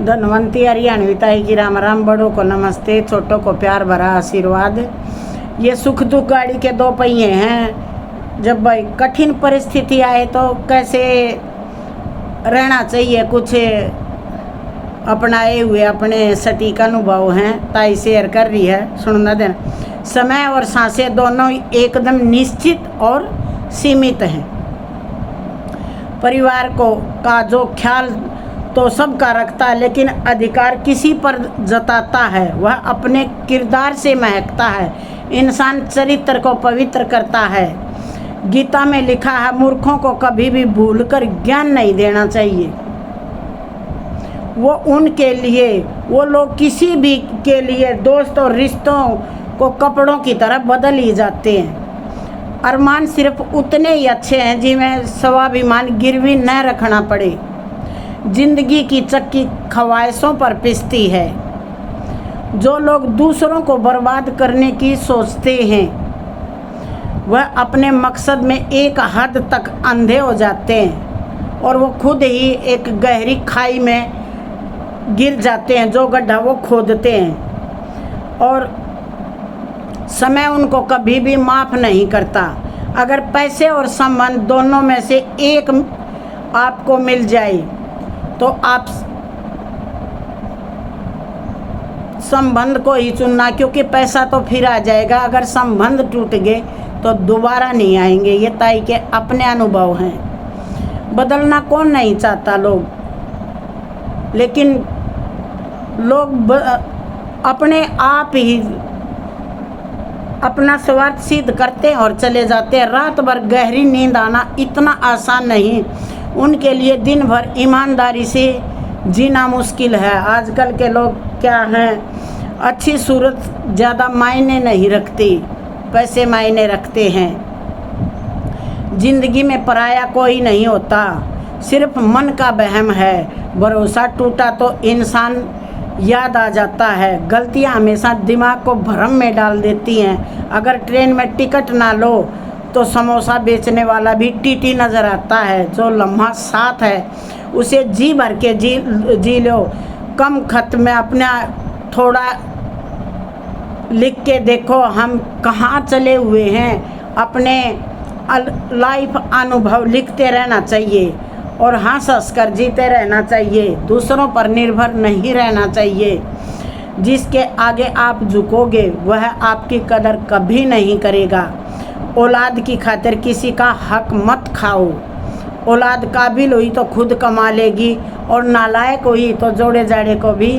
धनवंती हरियाणवी ताई की राम राम। बड़ों को नमस्ते, छोटों को प्यार भरा आशीर्वाद। ये सुख दुख गाड़ी के दो पहिए हैं। जब भाई कठिन परिस्थिति आए तो कैसे रहना चाहिए, कुछ अपनाए हुए अपने सटीक अनुभव हैं ताई शेयर कर रही है, सुनना देना। समय और सांसें दोनों एकदम निश्चित और सीमित हैं। परिवार का जो ख्याल तो सबका रखता है, लेकिन अधिकार किसी पर जताता है वह अपने किरदार से महकता है। इंसान चरित्र को पवित्र करता है। गीता में लिखा है, मूर्खों को कभी भी भूलकर ज्ञान नहीं देना चाहिए। वो उनके लिए, वो लोग किसी भी के लिए दोस्त और रिश्तों को कपड़ों की तरह बदल ही जाते हैं। अरमान सिर्फ उतने ही अच्छे हैं जिन्हें स्वाभिमान गिरवी न रखना पड़े। जिंदगी की चक्की ख्वाहिशों पर पिसती है। जो लोग दूसरों को बर्बाद करने की सोचते हैं वह अपने मकसद में एक हद तक अंधे हो जाते हैं और वो खुद ही एक गहरी खाई में गिर जाते हैं, जो गड्ढा वो खोदते हैं। और समय उनको कभी भी माफ़ नहीं करता। अगर पैसे और संबंध दोनों में से एक आपको मिल जाए तो आप संबंध को ही चुनना, क्योंकि पैसा तो फिर आ जाएगा। अगर संबंध टूट गए तो दोबारा नहीं आएंगे। ये ताई के अपने अनुभव हैं। बदलना कौन नहीं चाहता लेकिन लोग अपने आप ही अपना स्वार्थ सिद्ध करते हैं और चले जाते हैं। रात भर गहरी नींद आना इतना आसान नहीं। उनके लिए दिन भर ईमानदारी से जीना मुश्किल है। आजकल के लोग क्या हैं, अच्छी सूरत ज़्यादा मायने नहीं रखती, पैसे मायने रखते हैं। जिंदगी में पराया कोई नहीं होता, सिर्फ मन का वहम है। भरोसा टूटा तो इंसान याद आ जाता है। गलतियां हमेशा दिमाग को भ्रम में डाल देती हैं। अगर ट्रेन में टिकट ना लो तो समोसा बेचने वाला भी टीटी नज़र आता है। जो लम्हा साथ है उसे जी भर के जी लो। कम खत में अपना थोड़ा लिख के देखो हम कहाँ चले हुए हैं। अपने लाइफ अनुभव लिखते रहना चाहिए और हंस कर जीते रहना चाहिए। दूसरों पर निर्भर नहीं रहना चाहिए। जिसके आगे आप झुकोगे वह आपकी कदर कभी नहीं करेगा। औलाद की खातिर किसी का हक मत खाओ। औलाद काबिल हुई तो खुद कमा लेगी और नालायक हुई तो जोड़े जाड़े को भी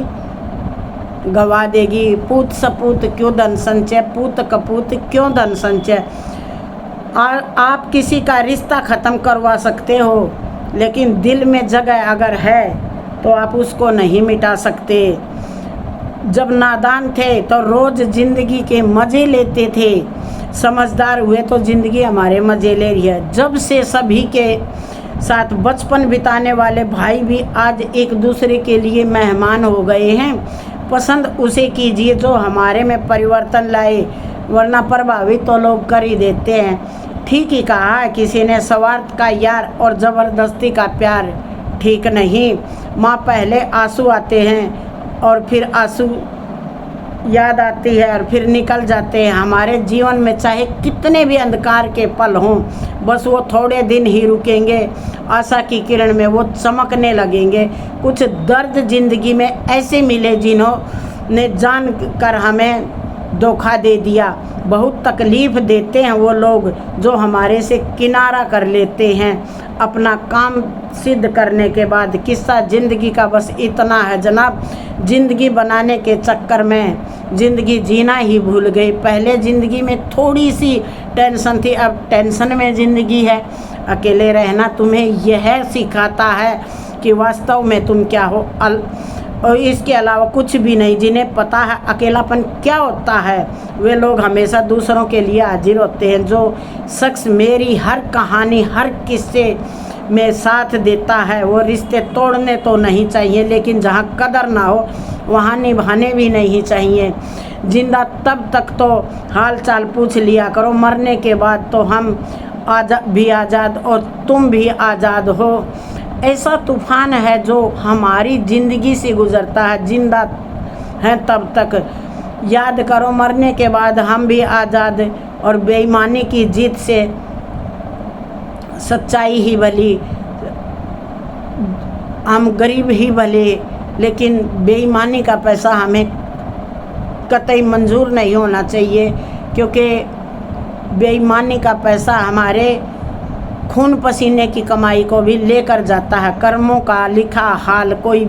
गवा देगी। पूत सपूत क्यों धन संचय, पूत कपूत क्यों धन संचय। आप किसी का रिश्ता ख़त्म करवा सकते हो, लेकिन दिल में जगह अगर है तो आप उसको नहीं मिटा सकते। जब नादान थे तो रोज़ ज़िंदगी के मज़े लेते थे। समझदार हुए तो ज़िंदगी हमारे मज़े ले रही है। जब से सभी के साथ बचपन बिताने वाले भाई भी आज एक दूसरे के लिए मेहमान हो गए हैं। पसंद उसे कीजिए जो हमारे में परिवर्तन लाए, वरना प्रभावित तो लोग कर ही देते हैं। ठीक ही कहा है किसी ने, स्वार्थ का यार और ज़बरदस्ती का प्यार ठीक नहीं। माँ पहले आंसू आते हैं और फिर आंसू याद आती है और फिर निकल जाते हैं। हमारे जीवन में चाहे कितने भी अंधकार के पल हों, बस वो थोड़े दिन ही रुकेंगे। आशा की किरण में वो चमकने लगेंगे। कुछ दर्द जिंदगी में ऐसे मिले जिन्होंने जान कर हमें धोखा दे दिया। बहुत तकलीफ़ देते हैं वो लोग जो हमारे से किनारा कर लेते हैं अपना काम सिद्ध करने के बाद। किस्सा ज़िंदगी का बस इतना है जनाब, ज़िंदगी बनाने के चक्कर में ज़िंदगी जीना ही भूल गई। पहले ज़िंदगी में थोड़ी सी टेंशन थी, अब टेंशन में ज़िंदगी है। अकेले रहना तुम्हें यह सिखाता है कि वास्तव में तुम क्या हो, और इसके अलावा कुछ भी नहीं। जिन्हें पता है अकेलापन क्या होता है वे लोग हमेशा दूसरों के लिए हाजिर होते हैं। जो शख्स मेरी हर कहानी हर किस्से में साथ देता है वो रिश्ते तोड़ने तो नहीं चाहिए, लेकिन जहाँ कदर ना हो वहाँ निभाने भी नहीं चाहिए। जिंदा तब तक तो हाल चाल पूछ लिया करो, मरने के बाद तो हम भी आज़ाद और तुम भी आज़ाद हो। ऐसा तूफान है जो हमारी ज़िंदगी से गुज़रता है। जिंदा हैं तब तक याद करो, मरने के बाद हम भी आज़ाद, और बेईमानी की जीत से सच्चाई ही भली। हम गरीब ही भले, लेकिन बेईमानी का पैसा हमें कतई मंजूर नहीं होना चाहिए, क्योंकि बेईमानी का पैसा हमारे खून पसीने की कमाई को भी लेकर जाता है। कर्मों का लिखा हाल कोई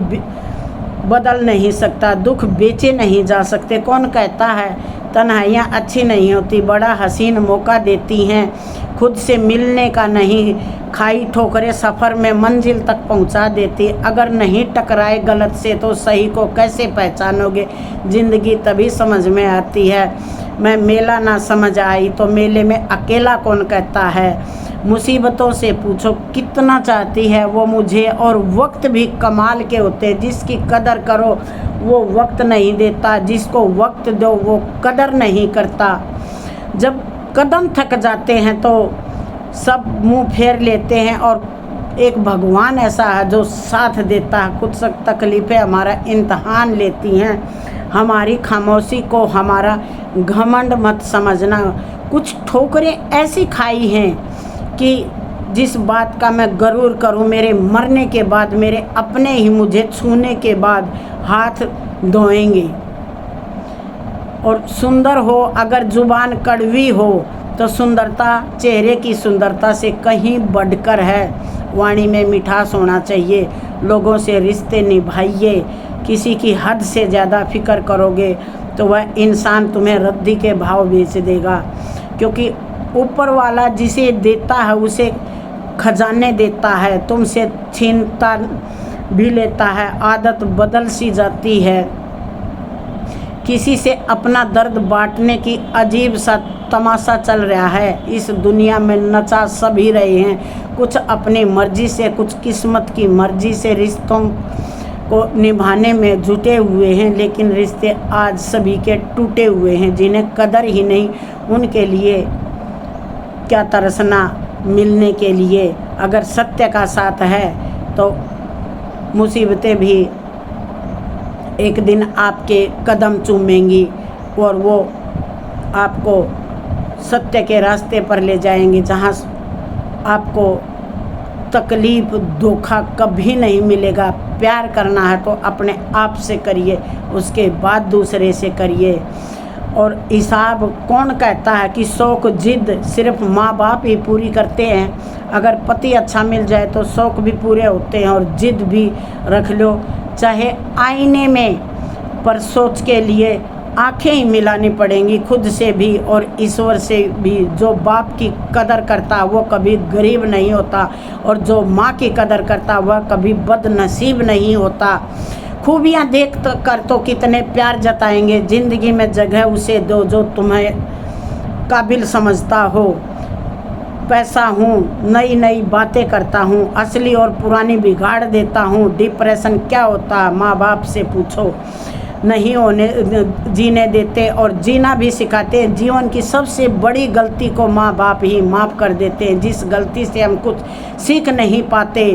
बदल नहीं सकता, दुख बेचे नहीं जा सकते। कौन कहता है तन्हाइयाँ अच्छी नहीं होती, बड़ा हसीन मौका देती हैं खुद से मिलने का नहीं। खाई ठोकरें सफ़र में मंजिल तक पहुंचा देती। अगर नहीं टकराए गलत से तो सही को कैसे पहचानोगे। ज़िंदगी तभी समझ में आती है। मैं मेला ना समझ आई तो मेले में अकेला कौन कहता है। मुसीबतों से पूछो कितना चाहती है वो मुझे, और वक्त भी कमाल के होते। जिसकी कदर करो वो वक्त नहीं देता, जिसको वक्त दो वो कदर नहीं करता। जब कदम थक जाते हैं तो सब मुंह फेर लेते हैं, और एक भगवान ऐसा है जो साथ देता है। कुछ तकलीफ़ें हमारा इम्तहान लेती हैं। हमारी खामोशी को हमारा घमंड मत समझना। कुछ ठोकरें ऐसी खाई हैं कि जिस बात का मैं गरूर करूं, मेरे मरने के बाद मेरे अपने ही मुझे छूने के बाद हाथ धोएंगे। और सुंदर हो अगर जुबान कड़वी हो तो सुंदरता चेहरे की सुंदरता से कहीं बढ़कर है। वाणी में मिठास होना चाहिए। लोगों से रिश्ते निभाइए। किसी की हद से ज़्यादा फिक्र करोगे तो वह इंसान तुम्हें रद्दी के भाव बेच देगा, क्योंकि ऊपर वाला जिसे देता है उसे खजाने देता है, तुमसे छीनता भी लेता है। आदत बदल सी जाती है। किसी से अपना दर्द बांटने की अजीब सा तमाशा चल रहा है। इस दुनिया में नचा सभी रहे हैं, कुछ अपनी मर्जी से, कुछ किस्मत की मर्जी से रिश्तों को निभाने में जुटे हुए हैं। लेकिन रिश्ते आज सभी के टूटे हुए हैं। जिन्हें कदर ही नहीं उनके लिए क्या तरसना मिलने के लिए। अगर सत्य का साथ है तो मुसीबतें भी एक दिन आपके कदम चूमेंगी, और वो आपको सत्य के रास्ते पर ले जाएंगी, जहाँ आपको तकलीफ़ धोखा कभी नहीं मिलेगा। प्यार करना है तो अपने आप से करिए, उसके बाद दूसरे से करिए। और हिसाब कौन कहता है कि शौक़ जिद सिर्फ माँ बाप ही पूरी करते हैं। अगर पति अच्छा मिल जाए तो शौक़ भी पूरे होते हैं, और जिद भी रख लो चाहे आईने में, पर सोच के लिए आंखें ही मिलानी पड़ेंगी खुद से भी और ईश्वर से भी। जो बाप की कदर करता वो कभी गरीब नहीं होता, और जो माँ की कदर करता वह कभी बदनसीब नहीं होता। खूबियाँ देख कर तो कितने प्यार जताएंगे। ज़िंदगी में जगह उसे दो जो तुम्हें काबिल समझता हो। पैसा हूँ, नई नई बातें करता हूँ, असली और पुरानी बिगाड़ देता हूँ। डिप्रेशन क्या होता है माँ बाप से पूछो। नहीं होने जीने देते और जीना भी सिखाते हैं। जीवन की सबसे बड़ी गलती को माँ बाप ही माफ़ कर देते हैं। जिस गलती से हम कुछ सीख नहीं पाते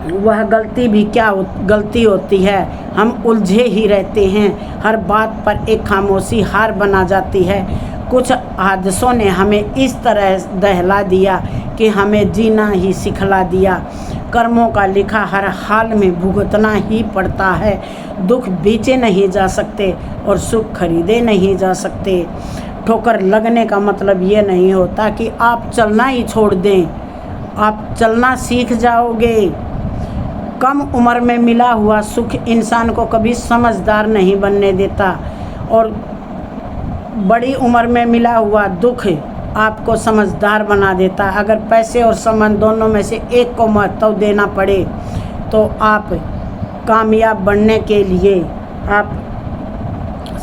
वह गलती भी क्या गलती होती है। हम उलझे ही रहते हैं। हर बात पर एक खामोशी हार बना जाती है। कुछ हादसों ने हमें इस तरह दहला दिया कि हमें जीना ही सिखला दिया। कर्मों का लिखा हर हाल में भुगतना ही पड़ता है। दुख बेचे नहीं जा सकते और सुख खरीदे नहीं जा सकते। ठोकर लगने का मतलब ये नहीं होता कि आप चलना ही छोड़ दें। आप चलना सीख जाओगे। कम उम्र में मिला हुआ सुख इंसान को कभी समझदार नहीं बनने देता, और बड़ी उम्र में मिला हुआ दुख आपको समझदार बना देता। अगर पैसे और संबंध दोनों में से एक को महत्व देना पड़े तो आप कामयाब बनने के लिए आप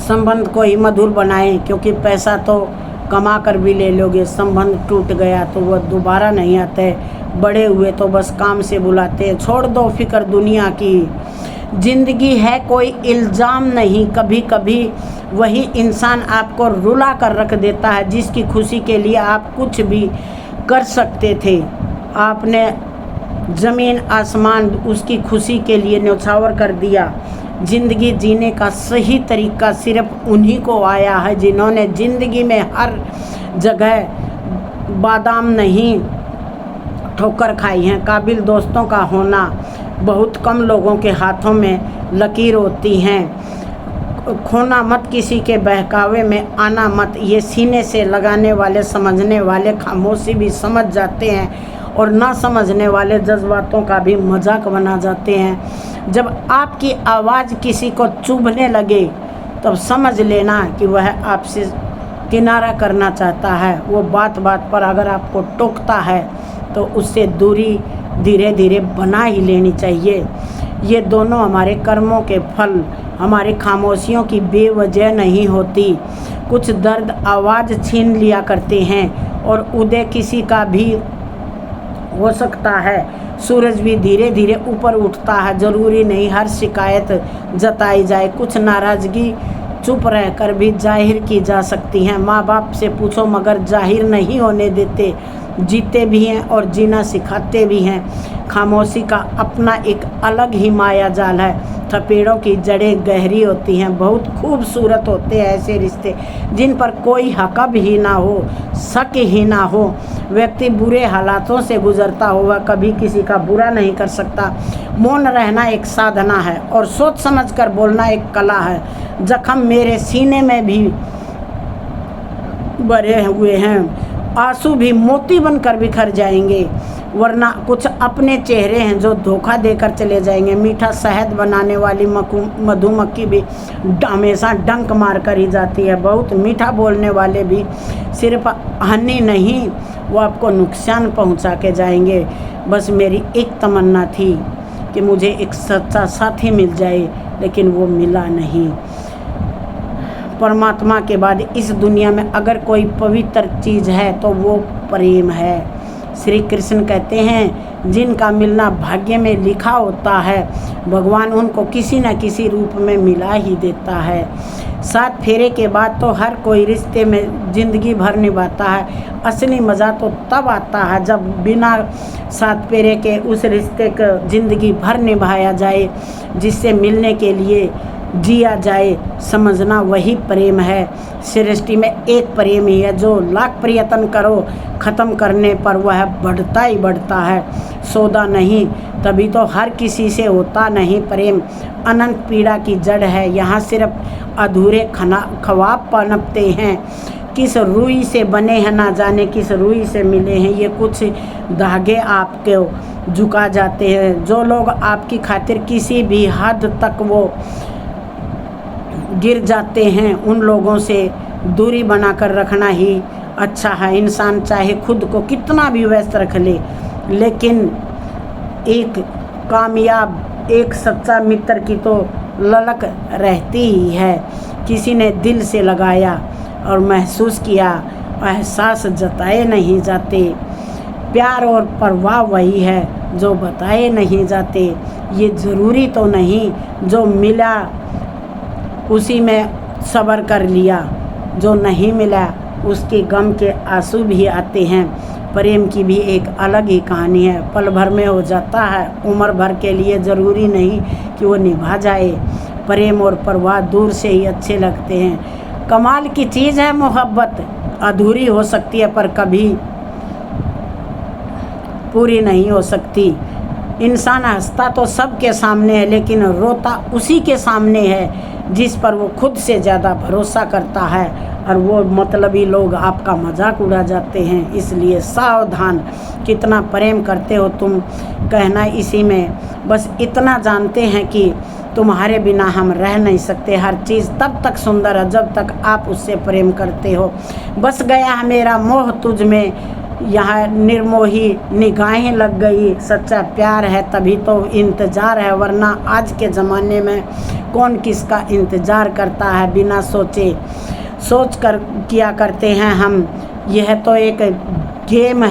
संबंध को ही मधुर बनाएं, क्योंकि पैसा तो कमा कर भी ले लोगे, संबंध टूट गया तो वह दोबारा नहीं आते। बड़े हुए तो बस काम से बुलाते हैं। छोड़ दो फिक्र दुनिया की। ज़िंदगी है कोई इल्ज़ाम नहीं। कभी कभी वही इंसान आपको रुला कर रख देता है जिसकी खुशी के लिए आप कुछ भी कर सकते थे। आपने ज़मीन आसमान उसकी खुशी के लिए न्यौछावर कर दिया। ज़िंदगी जीने का सही तरीका सिर्फ उन्हीं को आया है जिन्होंने ज़िंदगी में हर जगह बादाम नहीं ठोकर खाई हैं। काबिल दोस्तों का होना बहुत कम लोगों के हाथों में लकीर होती हैं। खोना मत किसी के बहकावे में आना मत, ये सीने से लगाने वाले समझने वाले खामोशी भी समझ जाते हैं और ना समझने वाले जज्बातों का भी मजाक बना जाते हैं। जब आपकी आवाज़ किसी को चुभने लगे तब समझ लेना कि वह आपसे किनारा करना चाहता है। वो बात बात पर अगर आपको टोकता है तो उससे दूरी धीरे धीरे बना ही लेनी चाहिए। ये दोनों हमारे कर्मों के फल, हमारी खामोशियों की बेवजह नहीं होती। कुछ दर्द आवाज़ छीन लिया करते हैं और उदय किसी का भी हो सकता है। सूरज भी धीरे धीरे ऊपर उठता है। ज़रूरी नहीं हर शिकायत जताई जाए। कुछ नाराज़गी चुप रहकर भी जाहिर की जा सकती हैं। माँ बाप से पूछो मगर जाहिर नहीं होने देते। जीते भी हैं और जीना सिखाते भी हैं। खामोशी का अपना एक अलग ही माया जाल है। थपेड़ों की जड़ें गहरी होती हैं। बहुत खूबसूरत होते हैं ऐसे रिश्ते जिन पर कोई हकब ही ना हो, शक ही ना हो। व्यक्ति बुरे हालातों से गुजरता हुआ कभी किसी का बुरा नहीं कर सकता। मौन रहना एक साधना है और सोच समझकर बोलना एक कला है। जख्म मेरे सीने में भी भरे हुए हैं, आंसू भी मोती बनकर बिखर जाएंगे, वरना कुछ अपने चेहरे हैं जो धोखा देकर चले जाएंगे। मीठा शहद बनाने वाली मधुमक्खी भी हमेशा डंक मार कर ही जाती है। बहुत मीठा बोलने वाले भी सिर्फ हनी नहीं, वो आपको नुकसान पहुंचा के जाएंगे। बस मेरी एक तमन्ना थी कि मुझे एक सच्चा साथी मिल जाए, लेकिन वो मिला नहीं। परमात्मा के बाद इस दुनिया में अगर कोई पवित्र चीज़ है तो वो प्रेम है। श्री कृष्ण कहते हैं जिनका मिलना भाग्य में लिखा होता है, भगवान उनको किसी न किसी रूप में मिला ही देता है। 7 फेरे के बाद तो हर कोई रिश्ते में ज़िंदगी भर निभाता है। असली मज़ा तो तब आता है जब बिना 7 फेरे के उस रिश्ते को ज़िंदगी भर निभाया जाए, जिससे मिलने के लिए जिया जाए। समझना वही प्रेम है। सृष्टि में एक प्रेम ही है जो लाख प्रयत्न करो ख़त्म करने पर वह बढ़ता ही बढ़ता है। सौदा नहीं, तभी तो हर किसी से होता नहीं प्रेम। अनंत पीड़ा की जड़ है, यहाँ सिर्फ अधूरे ख्वाब पनपते हैं। किस रुई से बने हैं ना जाने किस रुई से मिले हैं, ये कुछ धागे आपके झुका जाते हैं। जो लोग आपकी खातिर किसी भी हद तक वो गिर जाते हैं, उन लोगों से दूरी बनाकर रखना ही अच्छा है। इंसान चाहे खुद को कितना भी व्यस्त रख ले, लेकिन एक कामयाब एक सच्चा मित्र की तो ललक रहती ही है। किसी ने दिल से लगाया और महसूस किया, एहसास जताए नहीं जाते। प्यार और परवाह वही है जो बताए नहीं जाते। ये ज़रूरी तो नहीं जो मिला उसी में सब्र कर लिया, जो नहीं मिला उसके गम के आंसू भी आते हैं। प्रेम की भी एक अलग ही कहानी है। पल भर में हो जाता है, उम्र भर के लिए ज़रूरी नहीं कि वो निभा जाए। प्रेम और परवाह दूर से ही अच्छे लगते हैं। कमाल की चीज़ है मोहब्बत, अधूरी हो सकती है पर कभी पूरी नहीं हो सकती। इंसान हंसता तो सबके सामने है, लेकिन रोता उसी के सामने है जिस पर वो खुद से ज़्यादा भरोसा करता है, और वो मतलबी लोग आपका मजाक उड़ा जाते हैं। इसलिए सावधान, कितना प्रेम करते हो तुम कहना इसी में। बस इतना जानते हैं कि तुम्हारे बिना हम रह नहीं सकते। हर चीज़ तब तक सुंदर है जब तक आप उससे प्रेम करते हो। बस गया है मेरा मोह तुझ में, यहाँ निर्मोही निगाहें लग गई। सच्चा प्यार है तभी तो इंतज़ार है, वरना आज के ज़माने में कौन किसका इंतज़ार करता है बिना सोचे। सोच कर किया करते हैं हम, यह तो एक गेम है।